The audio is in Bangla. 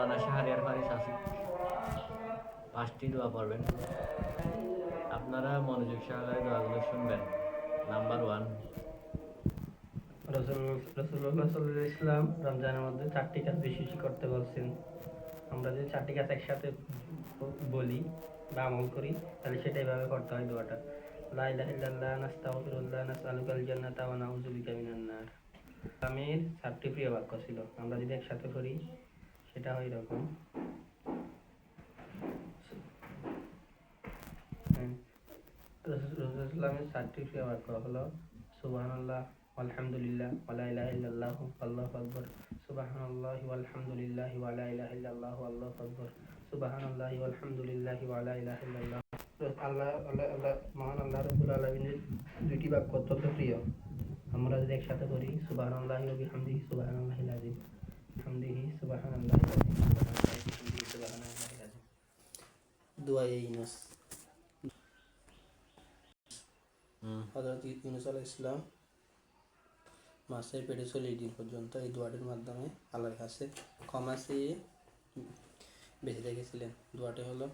মাওলানা শাহরিয়ার ফারিস আছে, 5টি দোয়া পড়বেন। আপনারা মনোযোগ সহকারে দোয়াগুলো শুনবেন। নাম্বার 1, রসুল্লাহ সাল্লাল্লাহু ইসলাম রমজানের মধ্যে 4টি কাজ বেশি বেশি করতে বলছেন। আমরা যদি 4টি কাজ একসাথে বলি বা আমল করি, তাহলে সেটা এভাবে করতে হয় দোয়াটা: লা ইলাহা ইল্লাল্লাহ নাস্তাগফিরুল্লাহ নাসআলুকাল জান্নাতা ওয়া নাউযু বিকা মিনান নার। আমির 4টি প্রিয় বাক্য ছিল, আমরা যদি একসাথে করি সেটা হয় এরকম। রসুলামের 4টি প্রিয় বাক্য হলো সুবহানাল্লাহ, আলহামদুলিল্লাহ, ওয়ালা ইলাহা ইল্লাল্লাহ, আল্লাহু আকবার। সুবহানাল্লাহি ওয়ালহামদুলিল্লাহি ওয়ালা ইলাহা ইল্লাল্লাহ, আল্লাহু আকবার। সুবহানাল্লাহি ওয়ালহামদুলিল্লাহি ওয়ালা ইলাহা ইল্লাল্লাহ। আল্লাহ আল্লাহ আল্লাহ মহান আল্লাহ রাব্বুল আলামিনের 2টি বাক্য অত্যন্ত প্রিয়। আমরা যদি একসাথে করি সুবহানাল্লাহি ওয়া বিহামদিহি সুবহানাল্লাহিল আযীম, হামদিহি সুবহানাল্লাহিল আযীম, সুবহানাল্লাহি বিহামদিহি সুবহানাল্লাহিল আযীম। দোয়ায়ে ইউনূস। হযরত ইউনূস আলাইহিস সালাম মাছের পেটে 40 দিন পর্যন্ত এই দোয়াটির মাধ্যমে আল্লাহর কাছে ক্ষমা চেয়ে বেঁচে রেখেছিলেন। দোয়াটি হলো